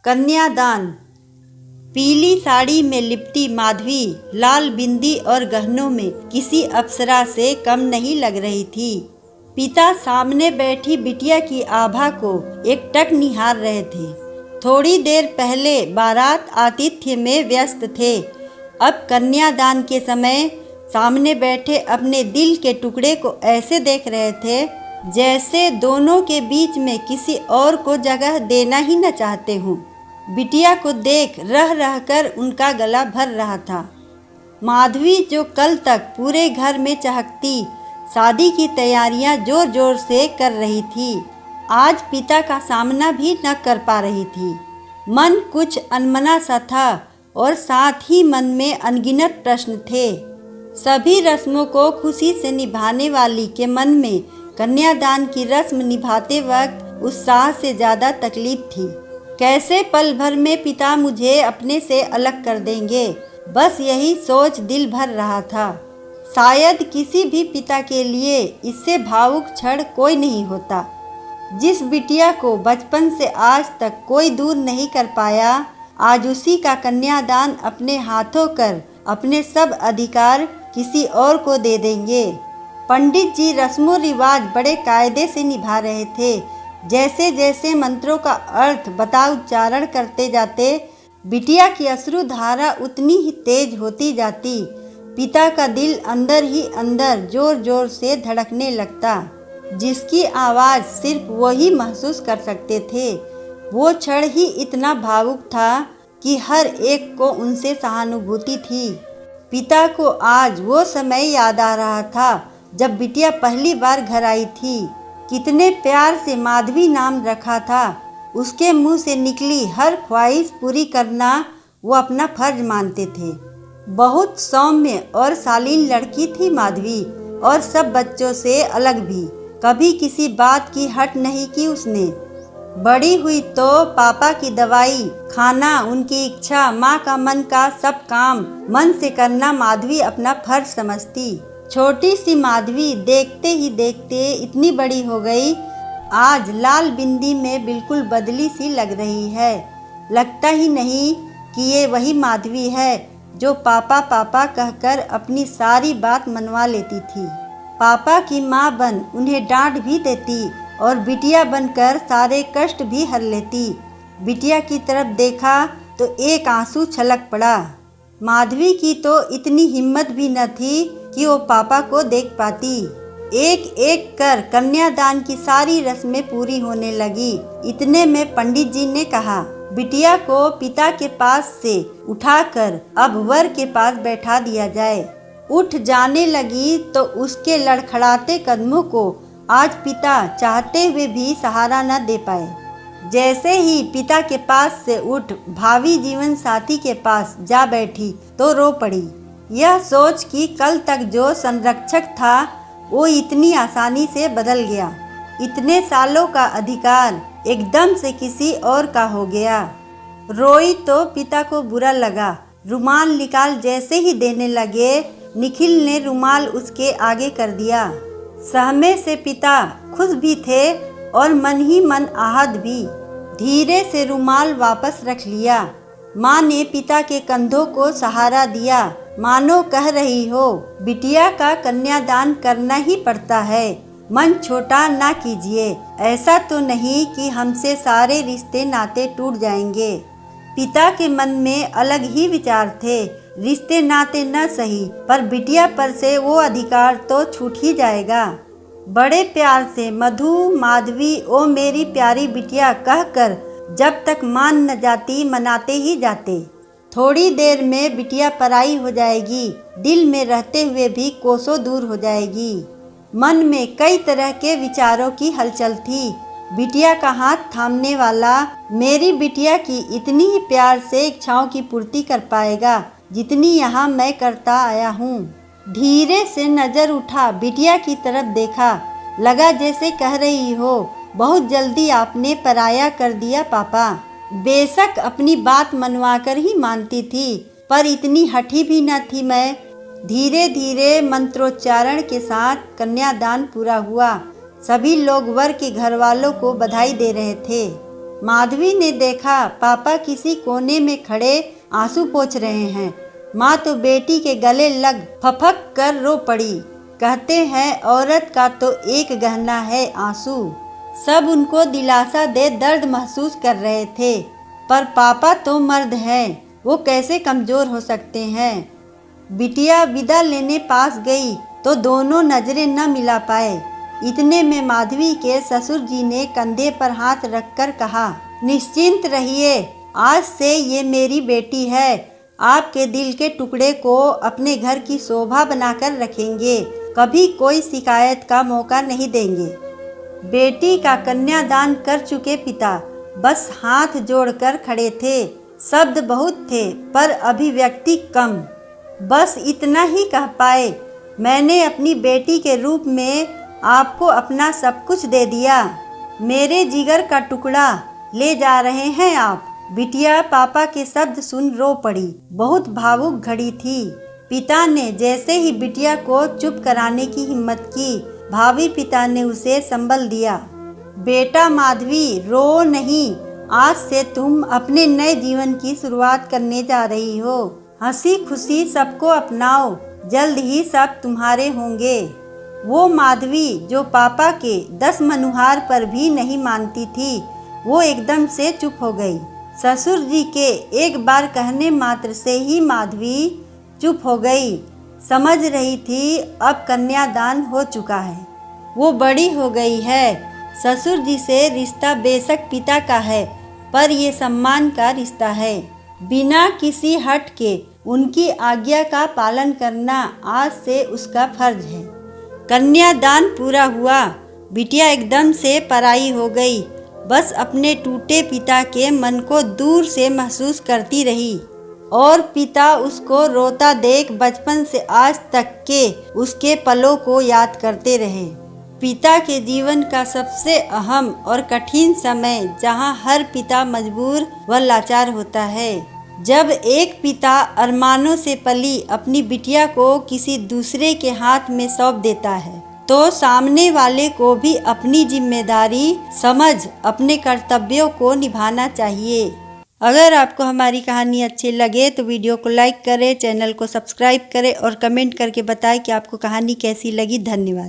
कन्यादान। पीली साड़ी में लिपटी माधवी लाल बिंदी और गहनों में किसी अप्सरा से कम नहीं लग रही थी। पिता सामने बैठी बिटिया की आभा को एकटक निहार रहे थे। थोड़ी देर पहले बारात आतिथ्य में व्यस्त थे, अब कन्यादान के समय सामने बैठे अपने दिल के टुकड़े को ऐसे देख रहे थे जैसे दोनों के बीच में किसी और को जगह देना ही न चाहते हों। बिटिया को देख रह रहकर उनका गला भर रहा था। माधवी जो कल तक पूरे घर में चहकती शादी की तैयारियां जोर जोर से कर रही थी, आज पिता का सामना भी न कर पा रही थी। मन कुछ अनमना सा था और साथ ही मन में अनगिनत प्रश्न थे। सभी रस्मों को खुशी से निभाने वाली के मन में कन्यादान की रस्म निभाते वक्त उत्साह से ज़्यादा तकलीफ थी। कैसे पल भर में पिता मुझे अपने से अलग कर देंगे, बस यही सोच दिल भर रहा था। शायद किसी भी पिता के लिए इससे भावुक क्षण कोई नहीं होता। जिस बिटिया को बचपन से आज तक कोई दूर नहीं कर पाया, आज उसी का कन्यादान अपने हाथों कर अपने सब अधिकार किसी और को दे देंगे। पंडित जी रस्मों रिवाज बड़े कायदे से निभा रहे थे। जैसे जैसे मंत्रों का अर्थ बता उच्चारण करते जाते, बिटिया की अश्रुधारा उतनी ही तेज होती जाती। पिता का दिल अंदर ही अंदर जोर जोर से धड़कने लगता, जिसकी आवाज़ सिर्फ वही महसूस कर सकते थे। वो क्षण ही इतना भावुक था कि हर एक को उनसे सहानुभूति थी। पिता को आज वो समय याद आ रहा था जब बिटिया पहली बार घर आई थी। कितने प्यार से माधवी नाम रखा था। उसके मुंह से निकली हर ख्वाहिश पूरी करना वो अपना फर्ज मानते थे। बहुत सौम्य और शालीन लड़की थी माधवी, और सब बच्चों से अलग भी। कभी किसी बात की हट नहीं की उसने। बड़ी हुई तो पापा की दवाई, खाना, उनकी इच्छा, माँ का मन का सब काम मन से करना माधवी अपना फर्ज समझती। छोटी सी माधवी देखते ही देखते इतनी बड़ी हो गई, आज लाल बिंदी में बिल्कुल बदली सी लग रही है। लगता ही नहीं कि ये वही माधवी है जो पापा पापा कहकर अपनी सारी बात मनवा लेती थी। पापा की माँ बन उन्हें डांट भी देती और बिटिया बनकर सारे कष्ट भी हर लेती। बिटिया की तरफ देखा तो एक आंसू छलक पड़ा। माधवी की तो इतनी हिम्मत भी न थी कि वो पापा को देख पाती। एक एक कर कन्यादान की सारी रस्में पूरी होने लगी। इतने में पंडित जी ने कहा, बिटिया को पिता के पास से उठाकर अब वर के पास बैठा दिया जाए। उठ जाने लगी तो उसके लड़खड़ाते कदमों को आज पिता चाहते हुए भी सहारा न दे पाए। जैसे ही पिता के पास से उठ भावी जीवन साथी के पास जा बैठी तो रो पड़ी। यह सोच कि कल तक जो संरक्षक था वो इतनी आसानी से बदल गया। इतने सालों का अधिकार एकदम से किसी और का हो गया। रोई तो पिता को बुरा लगा। रुमाल निकाल जैसे ही देने लगे, निखिल ने रुमाल उसके आगे कर दिया। सहमे से पिता खुश भी थे और मन ही मन आहत भी। धीरे से रुमाल वापस रख लिया। माँ ने पिता के कंधों को सहारा दिया, मानो कह रही हो, बिटिया का कन्यादान करना ही पड़ता है, मन छोटा ना कीजिए। ऐसा तो नहीं कि हमसे सारे रिश्ते नाते टूट जाएंगे। पिता के मन में अलग ही विचार थे। रिश्ते नाते न सही, पर बिटिया पर से वो अधिकार तो छूट ही जाएगा। बड़े प्यार से मधु, माधवी, ओ मेरी प्यारी बिटिया कहकर जब तक मान न जाती मनाते ही जाते। थोड़ी देर में बिटिया पराई हो जाएगी, दिल में रहते हुए भी कोसों दूर हो जाएगी। मन में कई तरह के विचारों की हलचल थी। बिटिया का हाथ थामने वाला मेरी बिटिया की इतनी ही प्यार से इच्छाओं की पूर्ति कर पाएगा जितनी यहाँ मैं करता आया हूँ। धीरे से नजर उठा, बिटिया की तरफ देखा। लगा जैसे कह रही हो, बहुत जल्दी आपने पराया कर दिया पापा। बेशक अपनी बात मनवाकर ही मानती थी, पर इतनी हठी भी न थी मैं। धीरे धीरे मंत्रोच्चारण के साथ कन्यादान पूरा हुआ। सभी लोग वर के घर वालों को बधाई दे रहे थे। माधवी ने देखा पापा किसी कोने में खड़े आंसू पोंछ रहे हैं। माँ तो बेटी के गले लग फपक कर रो पड़ी। कहते हैं औरत का तो एक गहना है आंसू। सब उनको दिलासा दे दर्द महसूस कर रहे थे, पर पापा तो मर्द हैं, वो कैसे कमज़ोर हो सकते हैं। बिटिया विदा लेने पास गई तो दोनों नज़रें न मिला पाए। इतने में माधवी के ससुर जी ने कंधे पर हाथ रखकर कहा, निश्चिंत रहिए, आज से ये मेरी बेटी है। आपके दिल के टुकड़े को अपने घर की शोभा बनाकर रखेंगे, कभी कोई शिकायत का मौका नहीं देंगे। बेटी का कन्यादान कर चुके पिता बस हाथ जोड़कर खड़े थे। शब्द बहुत थे पर अभिव्यक्ति कम। बस इतना ही कह पाए, मैंने अपनी बेटी के रूप में आपको अपना सब कुछ दे दिया। मेरे जिगर का टुकड़ा ले जा रहे हैं आप। बिटिया पापा के शब्द सुन रो पड़ी। बहुत भावुक घड़ी थी। पिता ने जैसे ही बिटिया को चुप कराने की हिम्मत की, भावी पिता ने उसे संबल दिया। बेटा माधवी, रो नहीं, आज से तुम अपने नए जीवन की शुरुआत करने जा रही हो। हंसी खुशी सबको अपनाओ, जल्द ही सब तुम्हारे होंगे। वो माधवी जो पापा के 10 मनुहार पर भी नहीं मानती थी, वो एकदम से चुप हो गई। ससुर जी के एक बार कहने मात्र से ही माधवी चुप हो गई। समझ रही थी अब कन्यादान हो चुका है, वो बड़ी हो गई है। ससुर जी से रिश्ता बेशक पिता का है, पर ये सम्मान का रिश्ता है। बिना किसी हट के उनकी आज्ञा का पालन करना आज से उसका फर्ज है। कन्यादान पूरा हुआ। बिटिया एकदम से पराई हो गई। बस अपने टूटे पिता के मन को दूर से महसूस करती रही और पिता उसको रोता देख बचपन से आज तक के उसके पलों को याद करते रहे। पिता के जीवन का सबसे अहम और कठिन समय, जहां हर पिता मजबूर व लाचार होता है। जब एक पिता अरमानों से पली अपनी बिटिया को किसी दूसरे के हाथ में सौंप देता है, तो सामने वाले को भी अपनी जिम्मेदारी समझ अपने कर्तव्यों को निभाना चाहिए। अगर आपको हमारी कहानी अच्छी लगे तो वीडियो को लाइक करें, चैनल को सब्सक्राइब करें और कमेंट करके बताएं कि आपको कहानी कैसी लगी। धन्यवाद।